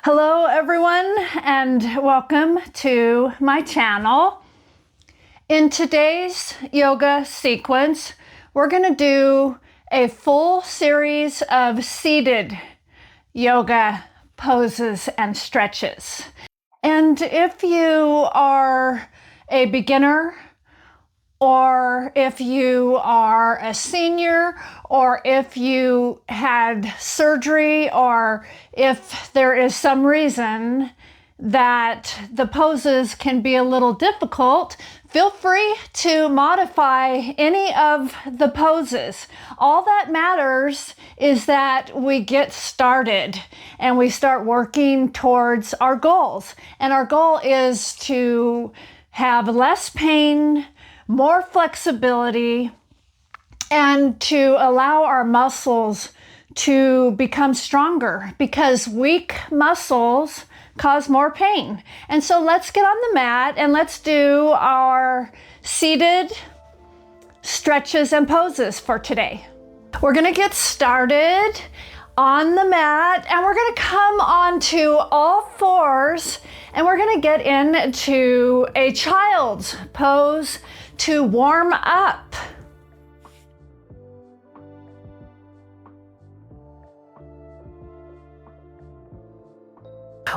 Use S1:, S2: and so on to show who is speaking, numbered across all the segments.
S1: Hello everyone and welcome to my channel. In today's yoga sequence, we're going to do a full series of seated yoga poses and stretches. And if you are a beginner, or if you are a senior, or if you had surgery, or if there is some reason that the poses can be a little difficult, feel free to modify any of the poses. All that matters is that we get started and we start working towards our goals. And our goal is to have less pain, more flexibility, and to allow our muscles to become stronger, because weak muscles cause more pain. And so let's get on the mat and let's do our seated stretches and poses for today. We're going to get started on the mat and we're going to come onto all fours and we're going to get into a child's pose to warm up.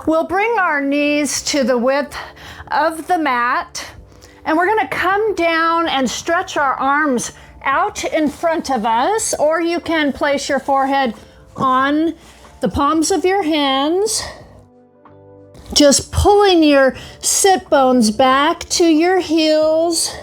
S1: We'll bring our knees to the width of the mat and we're going to come down and stretch our arms out in front of us, or you can place your forehead on the palms of your hands, just pulling your sit bones back to your heels.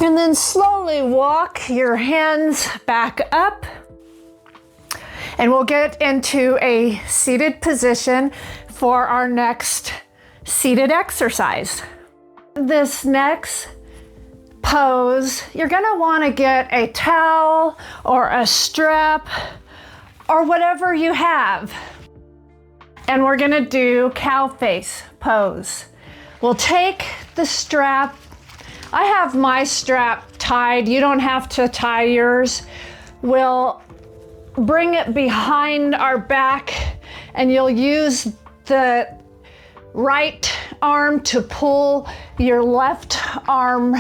S1: And then slowly walk your hands back up. And we'll get into a seated position for our next seated exercise. This next pose, you're going to want to get a towel or a strap or whatever you have. And we're going to do cow face pose. We'll take the strap. I have my strap tied. You don't have to tie yours. We'll bring it behind our back and you'll use the right arm to pull your left arm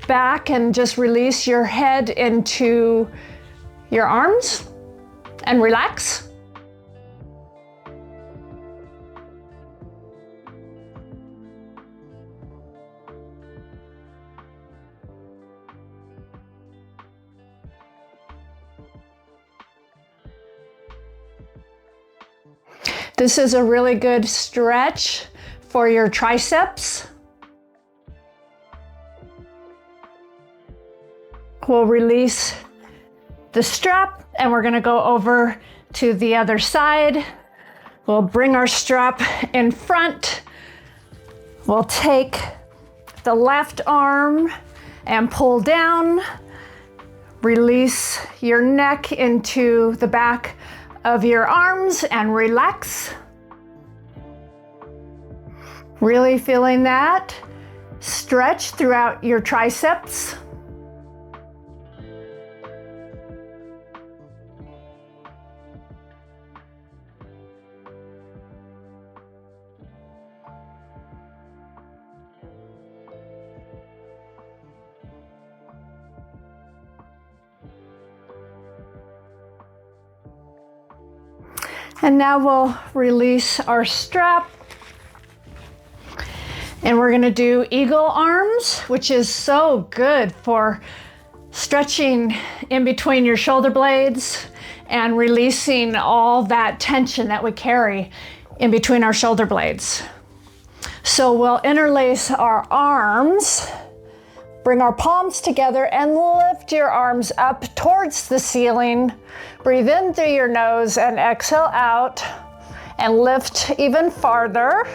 S1: back and just release your head into your arms and relax. This is a really good stretch for your triceps. We'll release the strap and we're going to go over to the other side. We'll bring our strap in front. We'll take the left arm and pull down. Release your neck into the back of your arms and relax. Really feeling that stretch throughout your triceps. And now we'll release our strap. And we're going to do eagle arms, which is so good for stretching in between your shoulder blades and releasing all that tension that we carry in between our shoulder blades. So we'll interlace our arms, bring our palms together and lift your arms up towards the ceiling. Breathe in through your nose and exhale out and lift even farther.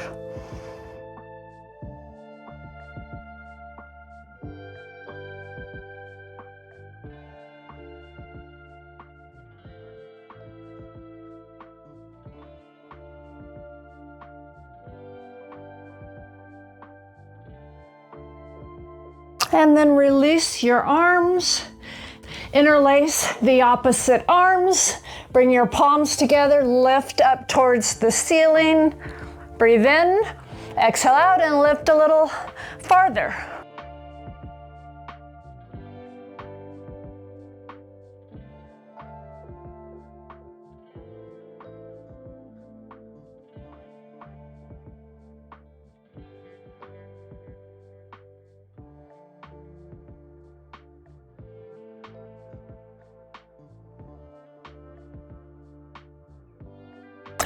S1: And then release your arms. Interlace the opposite arms. Bring your palms together, lift up towards the ceiling. Breathe in, exhale out, and lift a little farther.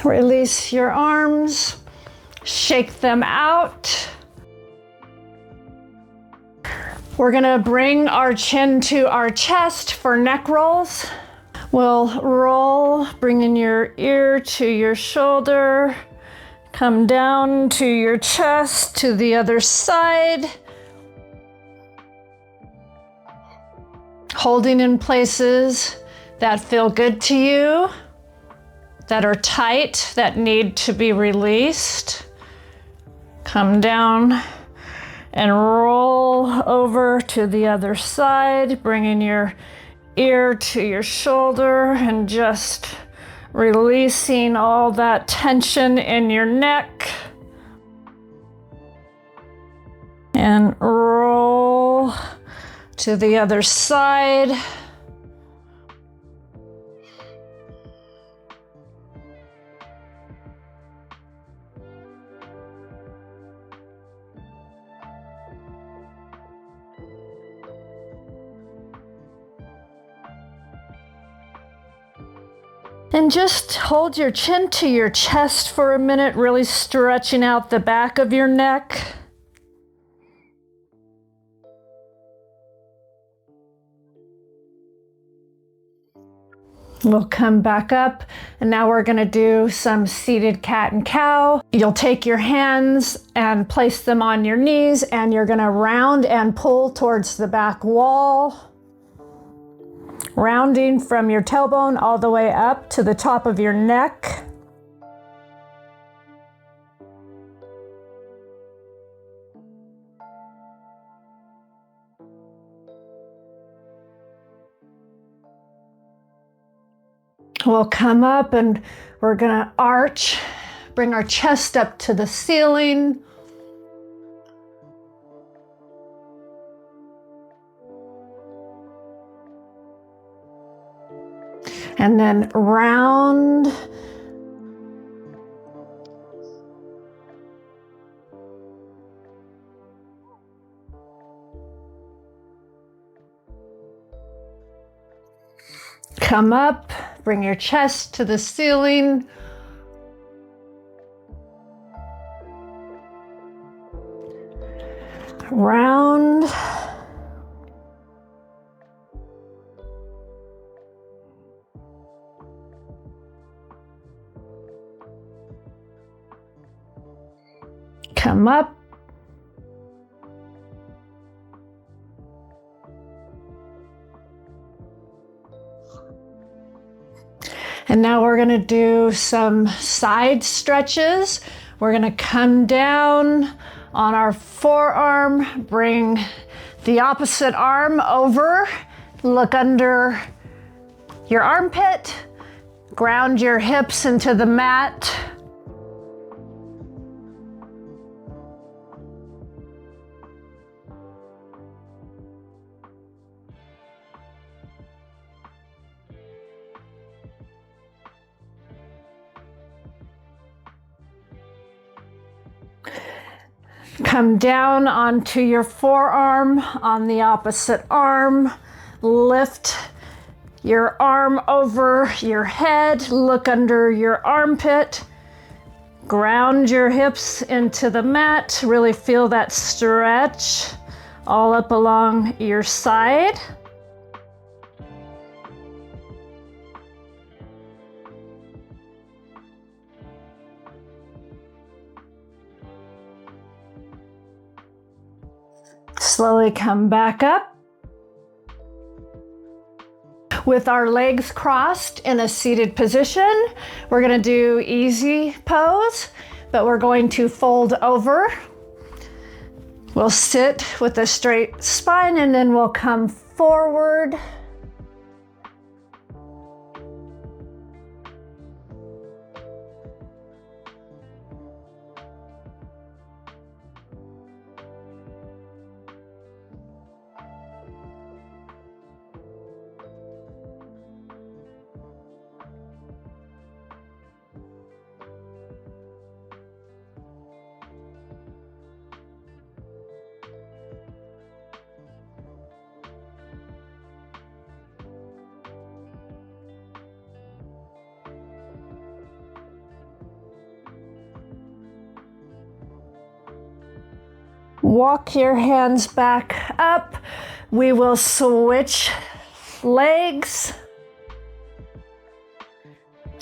S1: Release your arms, shake them out. We're gonna bring our chin to our chest for neck rolls. We'll roll, bringing your ear to your shoulder, come down to your chest to the other side. Holding in places that feel good to you, that are tight, that need to be released. Come down and roll over to the other side, bringing your ear to your shoulder and just releasing all that tension in your neck. And roll to the other side. And just hold your chin to your chest for a minute, really stretching out the back of your neck. We'll come back up, and now we're gonna do some seated cat and cow. You'll take your hands and place them on your knees, and you're gonna round and pull towards the back wall. Rounding from your tailbone all the way up to the top of your neck. We'll come up and we're gonna arch, bring our chest up to the ceiling. And then round. Come up, bring your chest to the ceiling. Round. Come up. And now we're going to do some side stretches. We're going to come down on our forearm, bring the opposite arm over, look under your armpit, ground your hips into the mat. Come down onto your forearm on the opposite arm. Lift your arm over your head, look under your armpit, ground your hips into the mat, really feel that stretch all up along your side. Slowly come back up. With our legs crossed in a seated position, we're going to do easy pose, but we're going to fold over. We'll sit with a straight spine and then we'll come forward. Walk your hands back up. We will switch legs.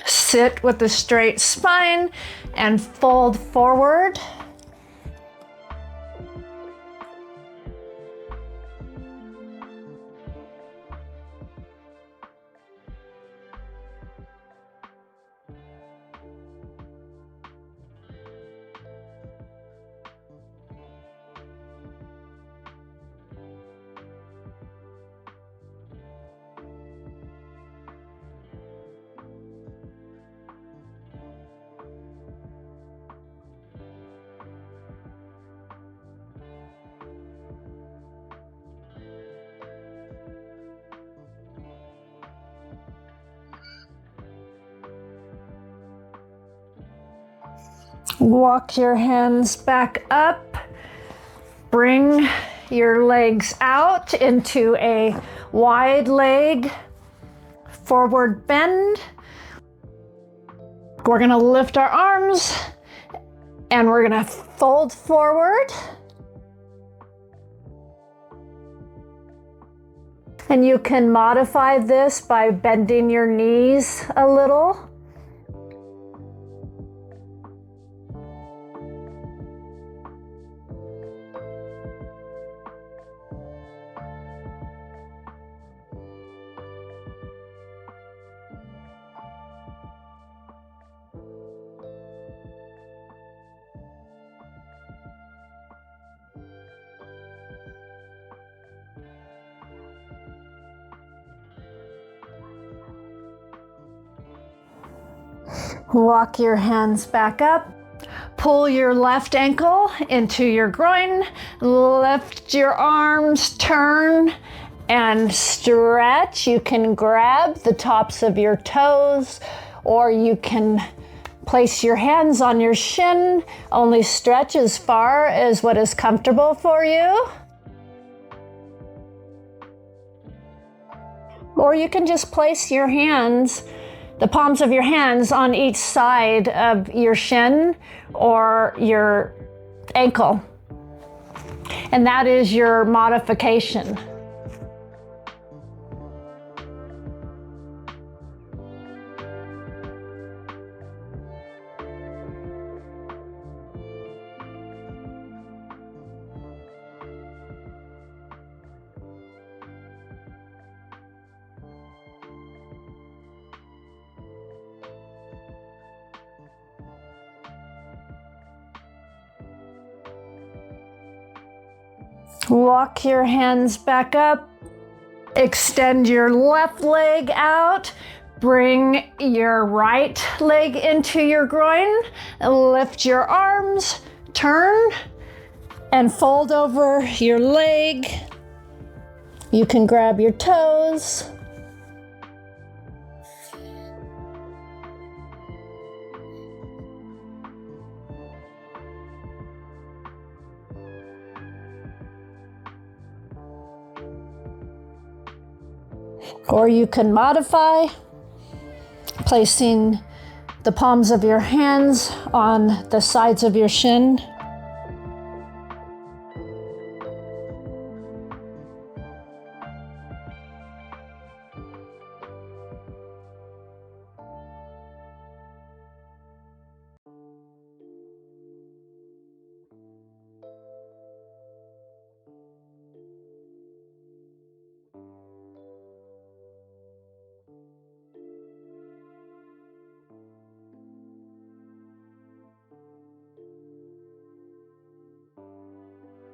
S1: Sit with a straight spine and fold forward. Walk your hands back up. Bring your legs out into a wide leg forward bend. We're going to lift our arms and we're going to fold forward. And you can modify this by bending your knees a little. Walk your hands back up. Pull your left ankle into your groin. Lift your arms, turn and stretch. You can grab the tops of your toes or you can place your hands on your shin. Only stretch as far as what is comfortable for you. Or you can just place your hands, the palms of your hands on each side of your shin or your ankle. And that is your modification. Walk your hands back up. Extend your left leg out. Bring your right leg into your groin. Lift your arms, turn, and fold over your leg. You can grab your toes. Or you can modify, placing the palms of your hands on the sides of your shin.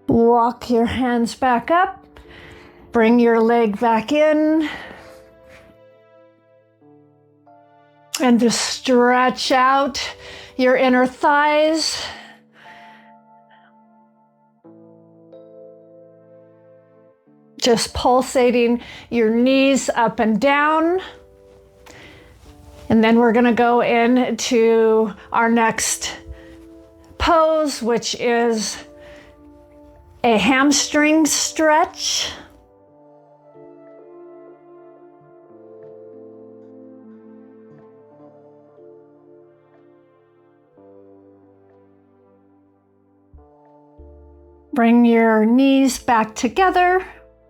S1: Walk your hands back up, bring your leg back in, and just stretch out your inner thighs. Just pulsating your knees up and down. And then we're going to go into our next pose, which is a hamstring stretch. Bring your knees back together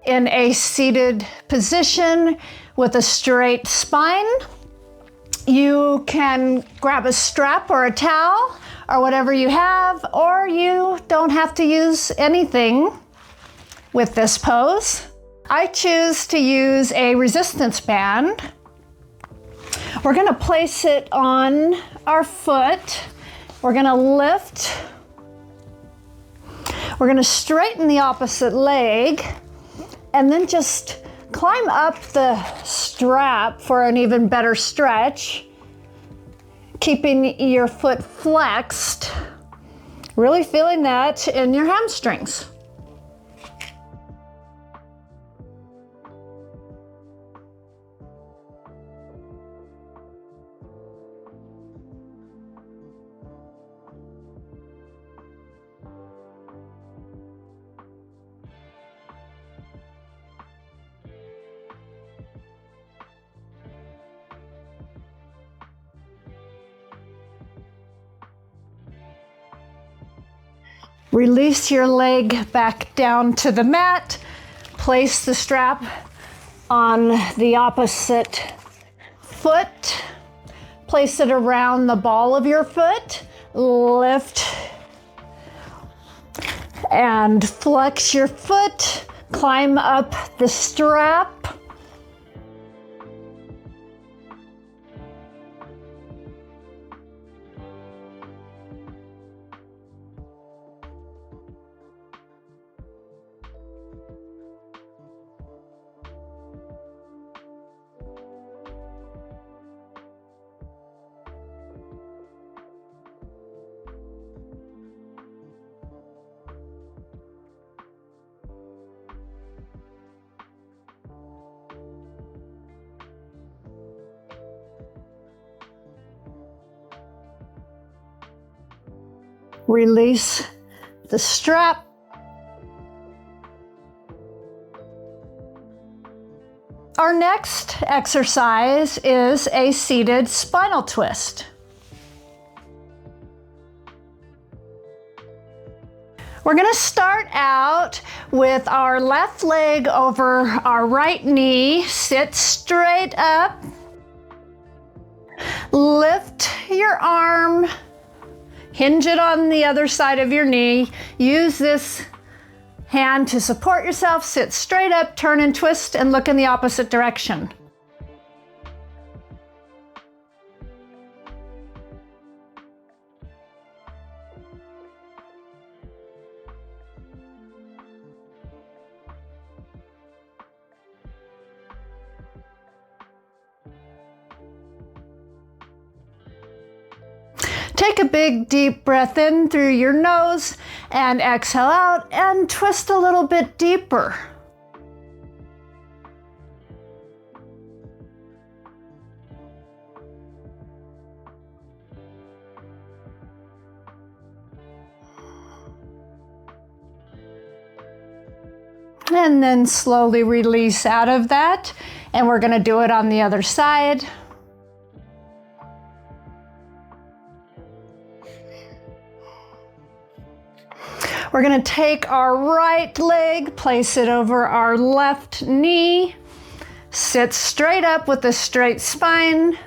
S1: in a seated position with a straight spine. You can grab a strap or a towel or whatever you have, or you don't have to use anything with this pose. I choose to use a resistance band. We're going to place it on our foot. We're going to lift. We're going to straighten the opposite leg and then just climb up the strap for an even better stretch, keeping your foot flexed, really feeling that in your hamstrings. Release your leg back down to the mat. Place the strap on the opposite foot. Place it around the ball of your foot. Lift and flex your foot. Climb up the strap. Release the strap. Our next exercise is a seated spinal twist. We're going to start out with our left leg over our right knee. Sit straight up. Lift your arm. Hinge it on the other side of your knee. Use this hand to support yourself. Sit straight up, turn and twist, and look in the opposite direction. Take a big deep breath in through your nose and exhale out and twist a little bit deeper. And then slowly release out of that And we're gonna do it on the other side. We're gonna take our right leg, place it over our left knee, sit straight up with a straight spine.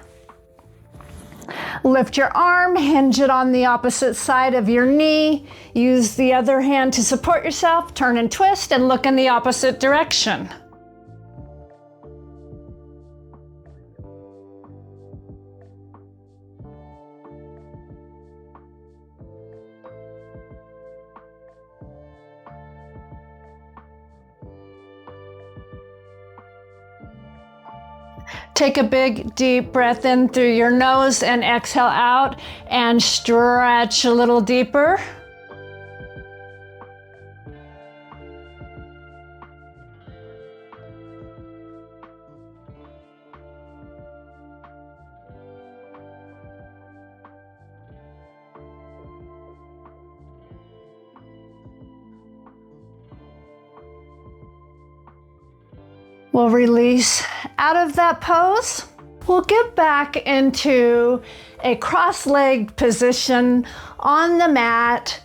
S1: Lift your arm, hinge it on the opposite side of your knee. Use the other hand to support yourself, turn and twist, and look in the opposite direction. Take a big deep breath in through your nose and exhale out and stretch a little deeper. We'll release out of that pose. We'll get back into a cross-legged position on the mat,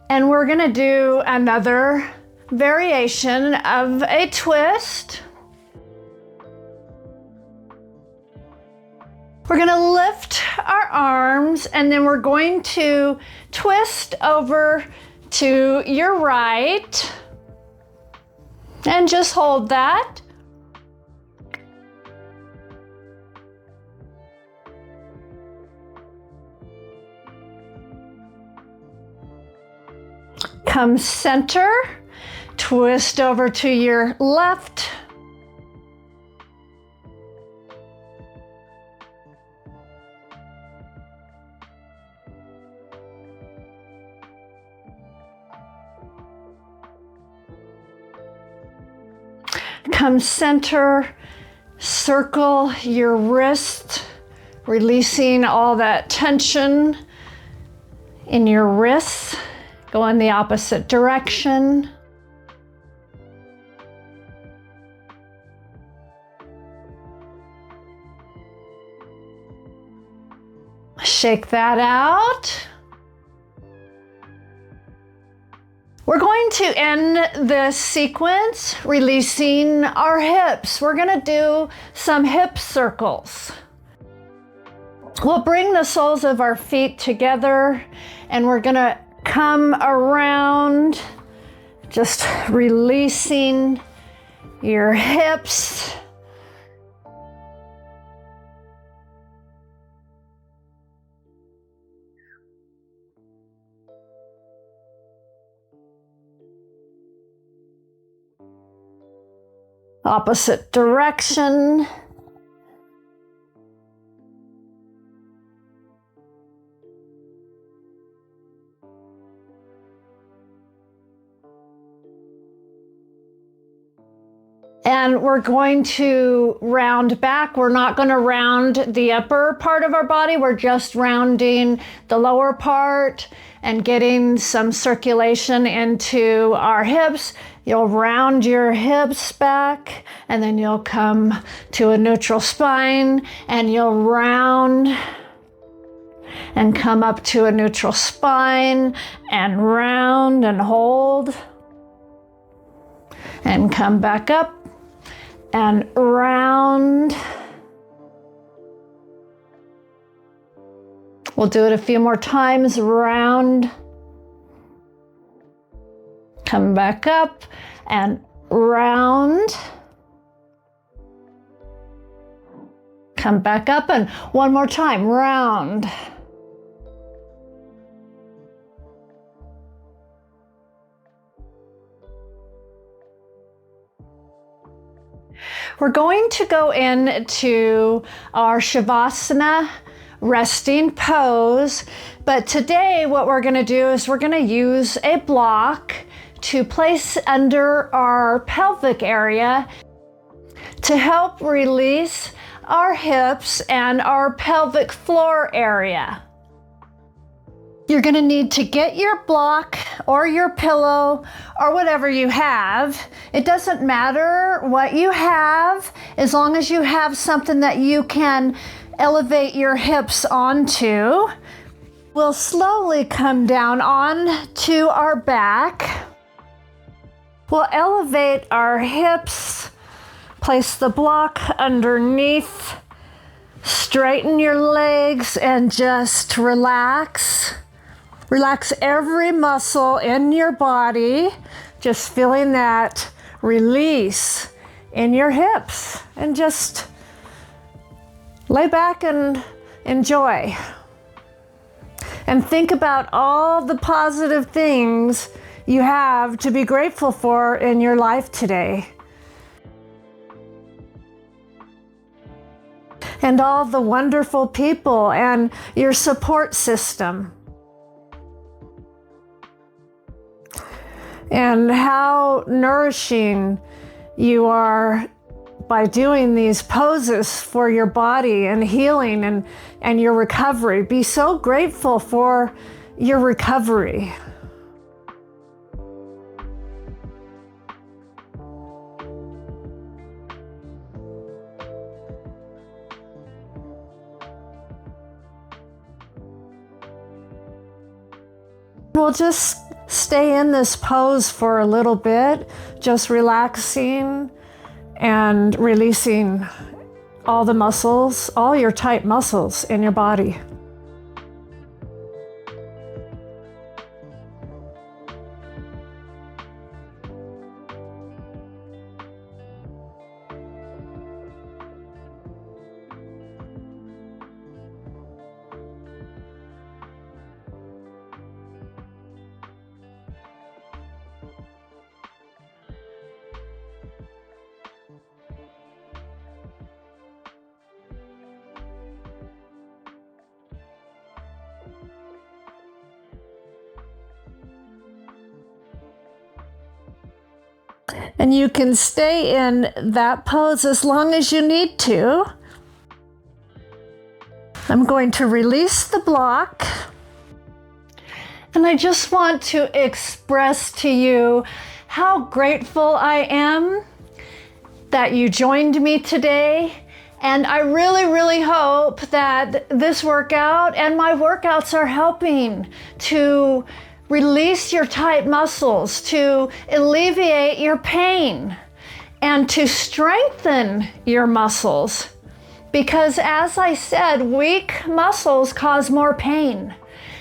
S1: and we're gonna do another variation of a twist. We're gonna lift our arms, and then we're going to twist over to your right, and just hold that. Come center, twist over to your left. Come center, circle your wrist, releasing all that tension in your wrists. Go in the opposite direction. Shake that out. We're going to end this sequence releasing our hips. We're gonna do some hip circles. We'll bring the soles of our feet together, and we're gonna come around, just releasing your hips. Opposite direction. And we're going to round back. We're not going to round the upper part of our body. We're just rounding the lower part and getting some circulation into our hips. You'll round your hips back, and then you'll come to a neutral spine, and you'll round and come up to a neutral spine and round and hold and come back up and round. We'll do it a few more times. Round, come back up and round, come back up, and one more time, round. We're going to go into our Shavasana resting pose, but today what we're going to do is we're going to use a block to place under our pelvic area to help release our hips and our pelvic floor area. You're going to need to get your block or your pillow or whatever you have. It doesn't matter what you have, as long as you have something that you can elevate your hips onto. We'll slowly come down on to our back. We'll elevate our hips, place the block underneath, straighten your legs, and just relax. Relax every muscle in your body, just feeling that release in your hips, and just lay back and enjoy. And think about all the positive things you have to be grateful for in your life today. And all the wonderful people and your support system. And how nourishing you are by doing these poses for your body and healing and your recovery. Be so grateful for your recovery. We'll just stay in this pose for a little bit, just relaxing and releasing all the muscles, all your tight muscles in your body. And you can stay in that pose as long as you need to. I'm going to release the block. And I just want to express to you how grateful I am that you joined me today. And I really, really hope that this workout and my workouts are helping to release your tight muscles, to alleviate your pain, and to strengthen your muscles. Because as I said, weak muscles cause more pain.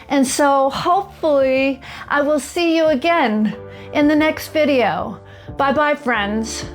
S1: And so hopefully I will see you again in the next video. Bye-bye, friends.